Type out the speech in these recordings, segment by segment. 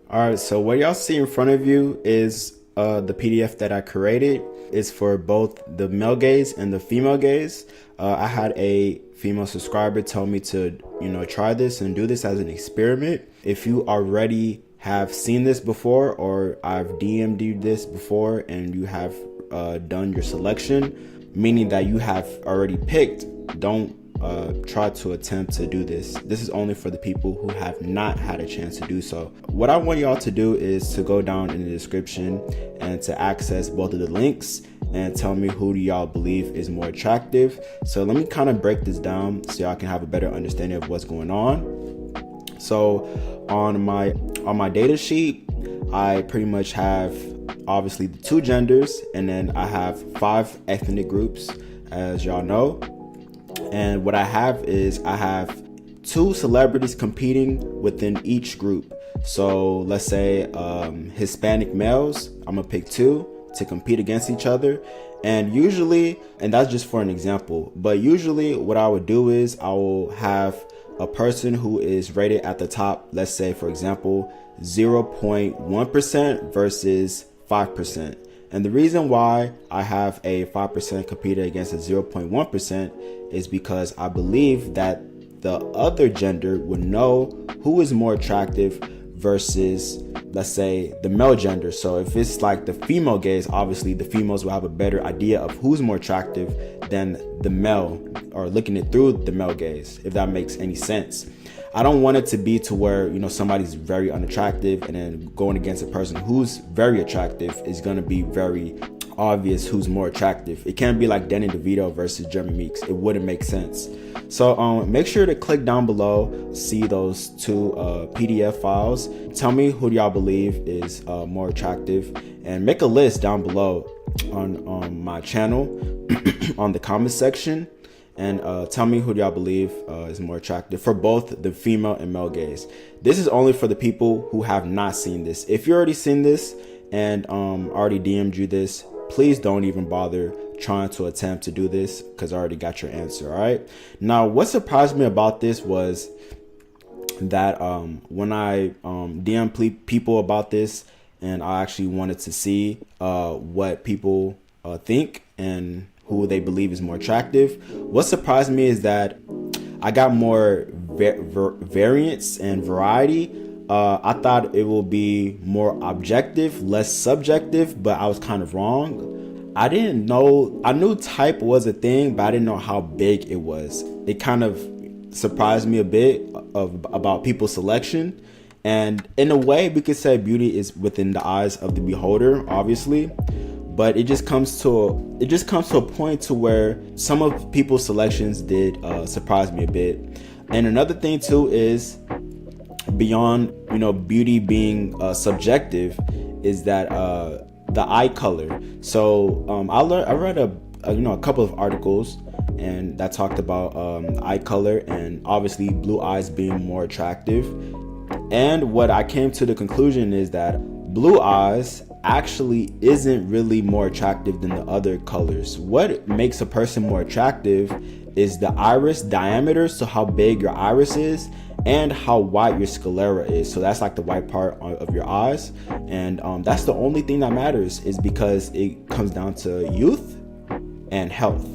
All right, so what y'all see in front of you is the PDF that I created. It's for both the male gaze and the female gaze. I had a female subscriber tell me to, try this and do this as an experiment. If you already have seen this before, or I've DM'd you this before and you have done your selection, meaning that you have already picked, don't try to attempt to do this. This is only for the people who have not had a chance to do so. What I want y'all to do is to go down in the description and to access both of the links and tell me who do y'all believe is more attractive. So let me kind of break this down so y'all can have a better understanding of what's going on. So on my data sheet, I pretty much have obviously the two genders, and then I have 5 ethnic groups, as y'all know. And what I have is I have 2 celebrities competing within each group. So let's say Hispanic males, I'm gonna pick 2 to compete against each other. And usually, and that's just for an example, but usually what I would do is I will have a person who is rated at the top, let's say for example 0.1% versus 5%. And the reason why I have a 5% competing against a 0.1% is because I believe that the other gender would know who is more attractive versus, let's say, the male gender. So if it's like the female gaze, obviously the females will have a better idea of who's more attractive than the male, or looking it through the male gaze, if that makes any sense. I don't want it to be to where, somebody's very unattractive and then going against a person who's very attractive is going to be very obvious who's more attractive. It can't be like Danny DeVito versus Jeremy Meeks. It wouldn't make sense. So make sure to click down below, see those 2 PDF files. Tell me who y'all believe is more attractive, and make a list down below on my channel on the comment section. And tell me who y'all believe is more attractive for both the female and male gaze. This is only for the people who have not seen this. If you already seen this and already DM'd you this, please don't even bother trying to attempt to do this, because I already got your answer. All right. Now, what surprised me about this was that when I DM people about this, and I actually wanted to see what people think and who they believe is more attractive. What surprised me is that I got more variance and variety. I thought it will be more objective, less subjective, but I was kind of wrong. I didn't know, I knew type was a thing, but I didn't know how big it was. It kind of surprised me a bit about people's selection. And in a way, we could say beauty is within the eyes of the beholder, obviously. But it just comes to a point to where some of people's selections did surprise me a bit. And another thing too is, beyond beauty being subjective, is that the eye color. So I read a couple of articles and that talked about eye color, and obviously blue eyes being more attractive. And what I came to the conclusion is that blue eyes actually isn't really more attractive than the other colors. What makes a person more attractive is the iris diameter, so how big your iris is, and how wide your sclera is. So that's like the white part of your eyes, and that's the only thing that matters, is because it comes down to youth and health.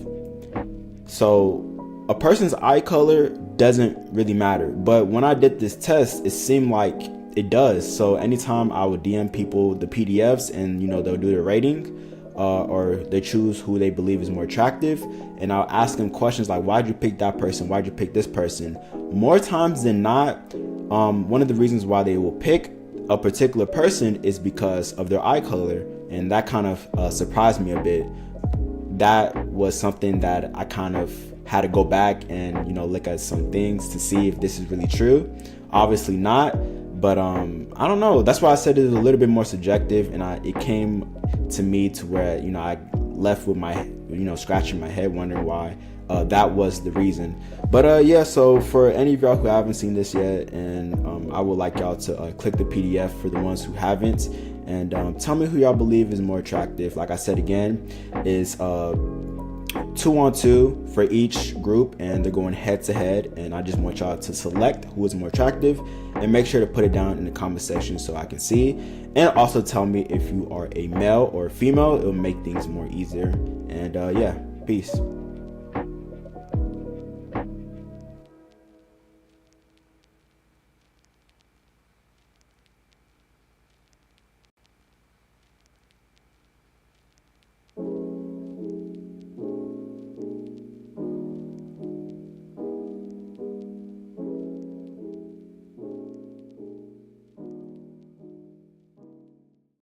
So a person's eye color doesn't really matter, but when I did this test, it seemed like it does. So anytime I would DM people the PDFs, and they'll do their rating, or they choose who they believe is more attractive, and I'll ask them questions like, why'd you pick that person, why'd you pick this person? More times than not, one of the reasons why they will pick a particular person is because of their eye color. And that kind of surprised me a bit. That was something that I kind of had to go back and look at some things to see if this is really true. Obviously not. But I don't know. That's why I said it was a little bit more subjective, and it came to me to where I left with my scratching my head, wondering why that was the reason. But yeah, so for any of y'all who haven't seen this yet, and I would like y'all to click the PDF for the ones who haven't, and tell me who y'all believe is more attractive. Like I said again, is 2-on-2 for each group, and they're going head to head. And I just want y'all to select who is more attractive and make sure to put it down in the comment section so I can see. And also tell me if you are a male or a female. It'll make things more easier. And yeah, peace.